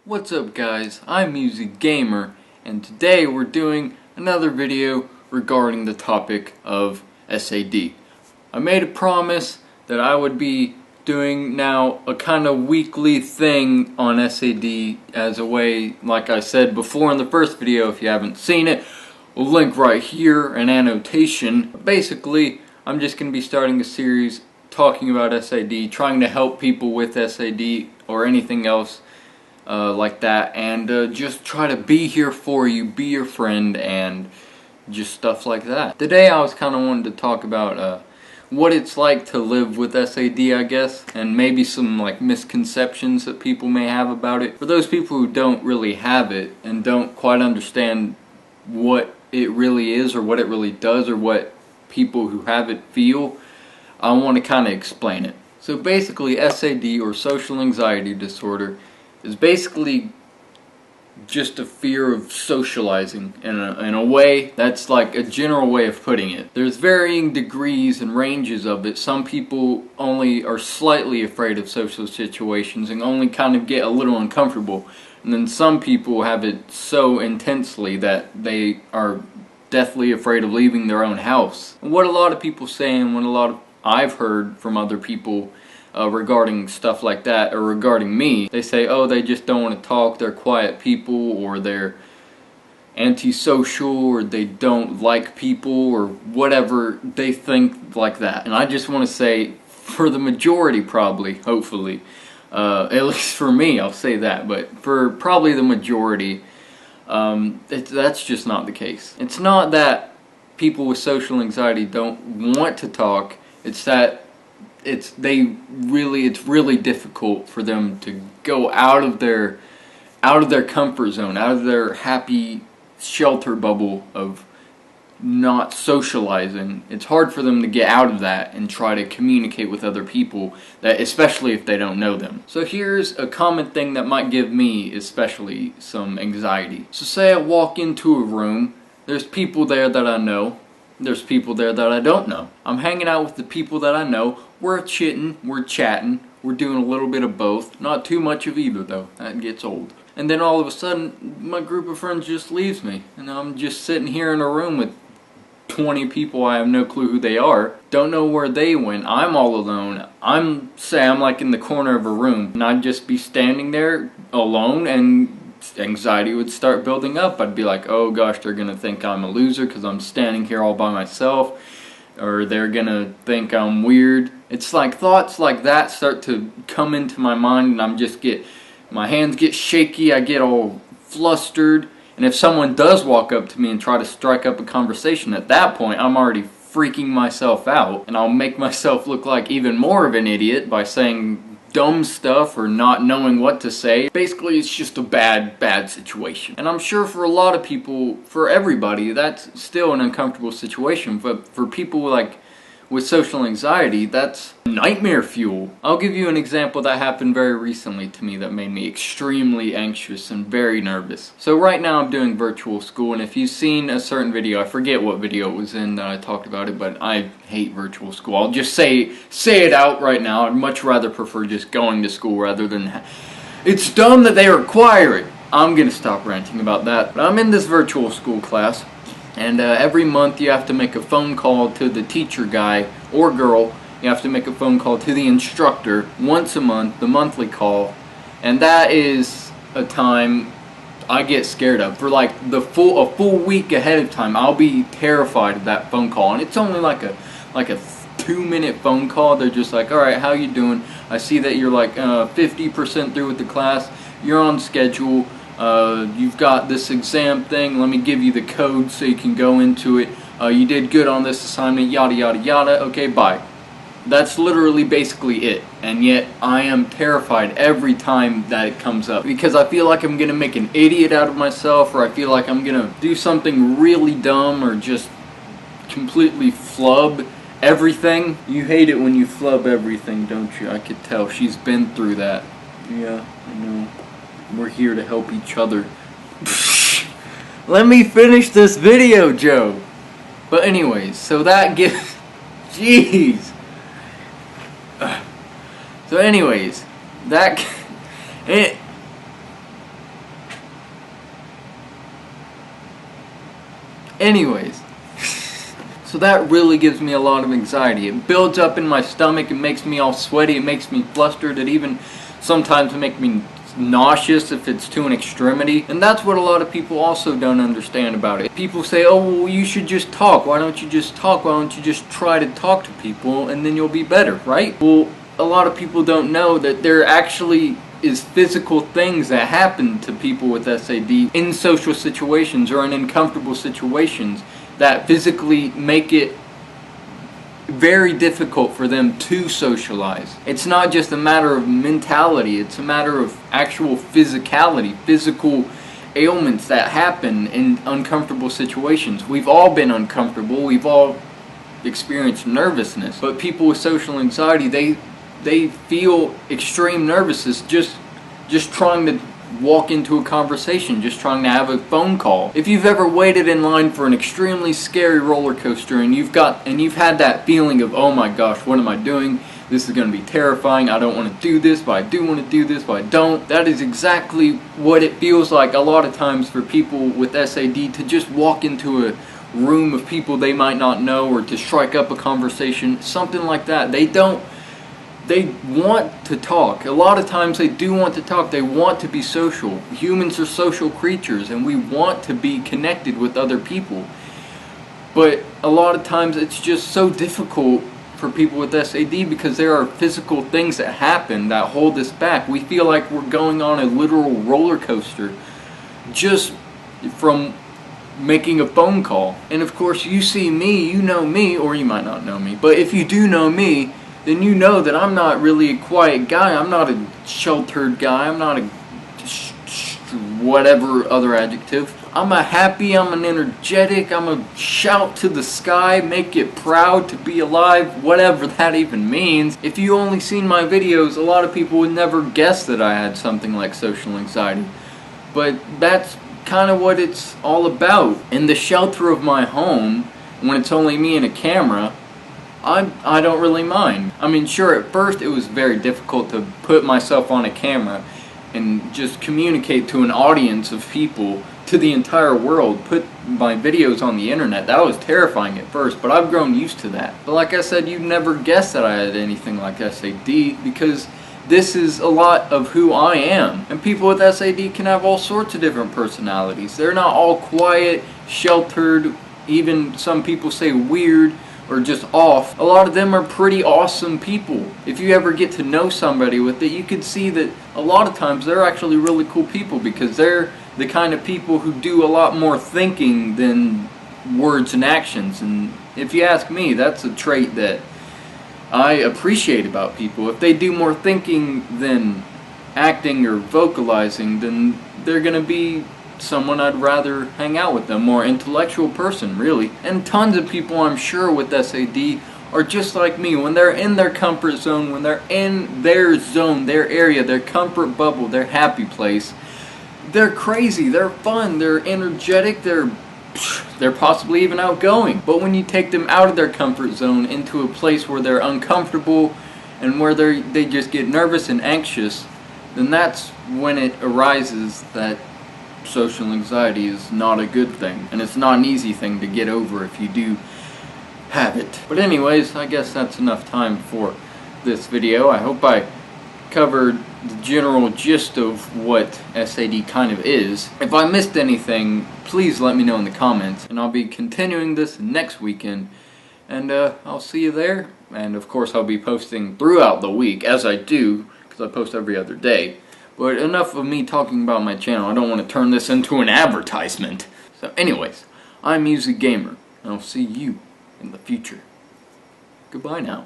What's up guys, I'm Musi Gamer, and today we're doing another video regarding the topic of SAD. I made a promise that I would be doing now a kind of weekly thing on SAD as a way, like I said before in the first video, if you haven't seen it, a link right here, an annotation. Basically, I'm just going to be starting a series talking about SAD, trying to help people with SAD or anything else like that, and just try to be here for you, be your friend, and just stuff like that. Today I was kind of wanting to talk about what it's like to live with SAD, I guess, and maybe some like misconceptions that people may have about it. For those people who don't really have it and don't quite understand what it really is or what it really does or what people who have it feel, I want to kind of explain it. So basically, SAD, or social anxiety disorder, is basically just a fear of socializing in a way. That's like a general way of putting it. There's varying degrees and ranges of it. Some people only are slightly afraid of social situations and only kind of get a little uncomfortable. And then some people have it so intensely that they are deathly afraid of leaving their own house. And what a lot of people say, and what I've heard from other people regarding stuff like that, or regarding me, they say, oh, they just don't want to talk, they're quiet people, or they're antisocial, or they don't like people, or whatever they think like that. And I just want to say, for the majority probably, hopefully, at least for me, I'll say that, but for probably the majority, that's just not the case. It's not that people with social anxiety don't want to talk, it's that it's really difficult for them to go out of their comfort zone, out of their happy shelter bubble of not socializing. It's hard for them to get out of that and try to communicate with other people, that especially if they don't know them. So here's a common thing that might give me especially some anxiety. So say I walk into a room, there's people there that I know, there's people there that I don't know. I'm hanging out with the people that I know, we're chitting, we're chatting, we're doing a little bit of both. Not too much of either though, that gets old. And then all of a sudden, my group of friends just leaves me, and I'm just sitting here in a room with 20 people. I have no clue who they are, don't know where they went, I'm all alone. I'm like in the corner of a room, and I'd just be standing there alone, and anxiety would start building up. I'd be like, oh gosh, they're gonna think I'm a loser because I'm standing here all by myself, or they're gonna think I'm weird. It's like thoughts like that start to come into my mind, and my hands get shaky, I get all flustered, and if someone does walk up to me and try to strike up a conversation, at that point I'm already freaking myself out, and I'll make myself look like even more of an idiot by saying dumb stuff or not knowing what to say. Basically, it's just a bad situation. And I'm sure for a lot of people, for everybody, that's still an uncomfortable situation. But for people like with social anxiety, that's nightmare fuel. I'll give you an example that happened very recently to me that made me extremely anxious and very nervous. So right now I'm doing virtual school, and if you've seen a certain video, I forget what video it was in that I talked about it, but I hate virtual school. I'll just say it out right now. I'd much rather prefer just going to school rather than... It's dumb that they require it. I'm gonna stop ranting about that. But I'm in this virtual school class, and every month you have to make a phone call to the teacher guy or girl. You have to make a phone call to the instructor once a month, the monthly call, and that is a time I get scared of. For like a full week ahead of time, I'll be terrified of that phone call, and it's only like a 2-minute phone call. They're just like, alright, how you doing? I see that you're like 50% through with the class, you're on schedule, you've got this exam thing, let me give you the code so you can go into it, you did good on this assignment, yada yada yada, okay, bye. That's literally basically it, and yet I am terrified every time that it comes up, because I feel like I'm gonna make an idiot out of myself, or I feel like I'm gonna do something really dumb, or just completely flub everything. You hate it when you flub everything, don't you? I could tell. She's been through that. Yeah, I know. We're here to help each other. Let me finish this video, Joe. But anyways, so that gives... Jeez. So anyways, that... Anyways, so that really gives me a lot of anxiety. It builds up in my stomach, it makes me all sweaty, it makes me flustered, it even sometimes makes me nauseous if it's to an extremity. And that's what a lot of people also don't understand about it. People say, oh, well, you should just talk. Why don't you just talk? Why don't you just try to talk to people and then you'll be better, right? Well, a lot of people don't know that there actually is physical things that happen to people with SAD in social situations or in uncomfortable situations that physically make it very difficult for them to socialize. It's not just a matter of mentality, it's a matter of actual physicality, physical ailments that happen in uncomfortable situations. We've all been uncomfortable, we've all experienced nervousness, but people with social anxiety, they feel extreme nervousness just trying to walk into a conversation, just trying to have a phone call. If you've ever waited in line for an extremely scary roller coaster and you've had that feeling of, oh my gosh, what am I doing? This is going to be terrifying. I don't want to do this, but I do want to do this, but I don't. That is exactly what it feels like a lot of times for people with SAD, to just walk into a room of people they might not know or to strike up a conversation, something like that. They want to talk. A lot of times they do want to talk. They want to be social. Humans are social creatures and we want to be connected with other people. But a lot of times it's just so difficult for people with SAD because there are physical things that happen that hold us back. We feel like we're going on a literal roller coaster just from making a phone call. And of course, you see me, you know me, or you might not know me, but if you do know me, then you know that I'm not really a quiet guy. I'm not a sheltered guy. I'm not a whatever other adjective. I'm a happy, I'm an energetic, I'm a shout to the sky, make it proud to be alive, whatever that even means. If you only seen my videos, a lot of people would never guess that I had something like social anxiety. But that's kind of what it's all about. In the shelter of my home, when it's only me and a camera, I don't really mind. I mean, sure, at first it was very difficult to put myself on a camera and just communicate to an audience of people, to the entire world, put my videos on the internet. That was terrifying at first, but I've grown used to that. But like I said, you'd never guess that I had anything like SAD because this is a lot of who I am. And people with SAD can have all sorts of different personalities. They're not all quiet, sheltered, even some people say weird, or just off. A lot of them are pretty awesome people. If you ever get to know somebody with it, you could see that a lot of times they're actually really cool people because they're the kind of people who do a lot more thinking than words and actions. And if you ask me, that's a trait that I appreciate about people. If they do more thinking than acting or vocalizing, then they're gonna be someone I'd rather hang out with, a more intellectual person, really. And tons of people, I'm sure, with SAD are just like me. When they're in their comfort zone, when they're in their zone, their area, their comfort bubble, their happy place, they're crazy, they're fun, they're energetic, they're possibly even outgoing. But when you take them out of their comfort zone into a place where they're uncomfortable and where they just get nervous and anxious, then that's when it arises that social anxiety is not a good thing, and it's not an easy thing to get over if you do have it. But anyways, I guess that's enough time for this video. I hope I covered the general gist of what SAD kind of is. If I missed anything, please let me know in the comments, and I'll be continuing this next weekend, and I'll see you there. And of course I'll be posting throughout the week, as I do, because I post every other day. But enough of me talking about my channel. I don't want to turn this into an advertisement. So anyways, I'm Musi Gamer, and I'll see you in the future. Goodbye now.